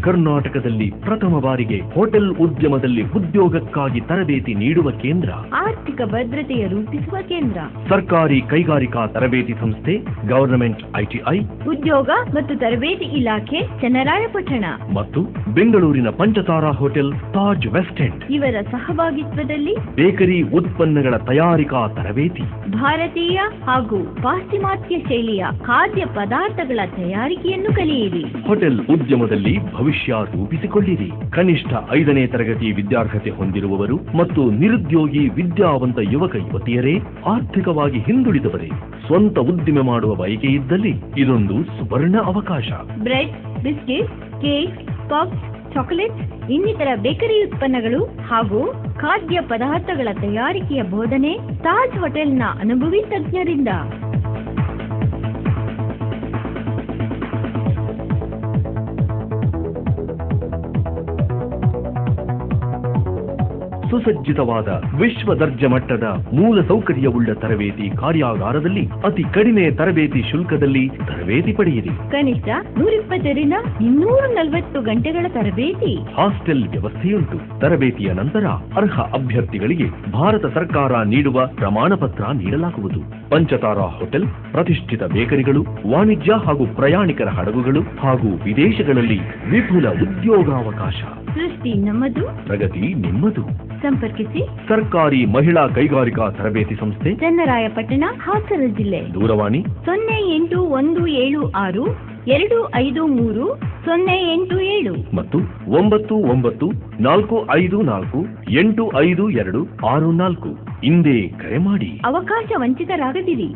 ಕರ್ನಾಟಕದಲ್ಲಿ ಪ್ರಥಮ ಬಾರಿಗೆ ಹೋಟೆಲ್ ಉದ್ಯಮದಲ್ಲಿ ಉದ್ಯೋಗಕ್ಕಾಗಿ ತರಬೇತಿ ನೀಡುವ ಕೇಂದ್ರ, ಆರ್ಥಿಕ ಭದ್ರತೆಯ ರೂಪಿಸುವ ಕೇಂದ್ರ, ಸರ್ಕಾರಿ ಕೈಗಾರಿಕಾ ತರಬೇತಿ ಸಂಸ್ಥೆ, ಗವರ್ನಮೆಂಟ್ ಐಟಿಐ, ಉದ್ಯೋಗ ಮತ್ತು ತರಬೇತಿ ಇಲಾಖೆ, ಚನ್ನರಾಯಪಟ್ಟಣ ಮತ್ತು ಬೆಂಗಳೂರಿನ ಪಂಚತಾರಾ ಹೋಟೆಲ್, ತಾಜ್ ವೆಸ್ಟ್ ಎಂಡ್ ಇವರ ಸಹಭಾಗಿತ್ವದಲ್ಲಿ ಬೇಕರಿ ಉತ್ಪನ್ನಗಳ ತಯಾರಿಕಾ ತರಬೇತಿ, ಭಾರತೀಯ ಹಾಗೂ ಪಾಶ್ಚಿಮಾತ್ಯ ಶೈಲಿಯ ಖಾದ್ಯ ಪದಾರ್ಥಗಳ ತಯಾರಿಕೆಯನ್ನು ಕಲಿಯಿರಿ. ಹೋಟೆಲ್ ಉದ್ಯಮದಲ್ಲಿ ಭವಿಷ್ಯ ರೂಪಿಸಿಕೊಳ್ಳಿರಿ. ಕನಿಷ್ಠ 5ನೇ ತರಗತಿ ವಿದ್ಯಾರ್ಹತೆ ಹೊಂದಿರುವವರು ಮತ್ತು ನಿರುದ್ಯೋಗಿ ವಿದ್ಯಾವಂತ ಯುವಕ ಯುವತಿಯರೇ, ಆರ್ಥಿಕವಾಗಿ ಹಿಂದುಳಿದವರೇ, ಸ್ವಂತ ಉದ್ದಿಮೆ ಮಾಡುವ ಬಯಕೆ ಇದ್ದಲ್ಲಿ ಇದೊಂದು ಸುವರ್ಣ ಅವಕಾಶ. Bread, biscuit, cake, puffs, chocolate ಇನ್ನಿತರ ಬೇಕರಿ ಉತ್ಪನ್ನಗಳು ಹಾಗೂ ಖಾದ್ಯ ಪದಾರ್ಥಗಳ ತಯಾರಿಕೆಯ ಬೋಧನೆ ತಾಜ್ ಹೋಟೆಲ್ನ ಅನುಭವಿ ತಜ್ಞರಿಂದ. ಸುಸಜ್ಜಿತವಾದ ವಿಶ್ವ ದರ್ಜೆ ಮಟ್ಟದ ಮೂಲ ಸೌಕರ್ಯವುಳ್ಳ ತರಬೇತಿ ಕಾರ್ಯಾಗಾರದಲ್ಲಿ ಅತಿ ಕಡಿಮೆ ತರಬೇತಿ ಶುಲ್ಕದಲ್ಲಿ ತರಬೇತಿ ಪಡೆಯಿರಿ. ಕನಿಷ್ಠ 120ರಿಂದ 240 ಗಂಟೆಗಳ ತರಬೇತಿ. ಹಾಸ್ಟೆಲ್ ವ್ಯವಸ್ಥೆಯುಂಟು. ತರಬೇತಿಯ ನಂತರ ಅರ್ಹ ಅಭ್ಯರ್ಥಿಗಳಿಗೆ ಭಾರತ ಸರ್ಕಾರ ನೀಡುವ ಪ್ರಮಾಣ ಪತ್ರ ನೀಡಲಾಗುವುದು. ಪಂಚತಾರಾ ಹೋಟೆಲ್ ಪ್ರತಿಷ್ಠಿತ ಬೇಕರಿಗಳು, ವಾಣಿಜ್ಯ ಹಾಗೂ ಪ್ರಯಾಣಿಕರ ಹಡಗುಗಳು ಹಾಗೂ ವಿದೇಶಗಳಲ್ಲಿ ವಿಪುಲ ಉದ್ಯೋಗಾವಕಾಶ. ಸೃಷ್ಟಿ ನಮ್ಮದು, ಪ್ರಗತಿ ನಿಮ್ಮದು. ಸಂಪರ್ಕಿಸಿ ಸರ್ಕಾರಿ ಮಹಿಳಾ ಕೈಗಾರಿಕಾ ತರಬೇತಿ ಸಂಸ್ಥೆ, ಚನ್ನರಾಯಪಟ್ಟಣ, ಹಾಸನ ಜಿಲ್ಲೆ. ದೂರವಾಣಿ 08153030857 ಮತ್ತು 9945485264. ಇಂದೇ ಕರೆ ಮಾಡಿ. ಅವಕಾಶ ವಂಚಿತರಾಗದಿರಿ.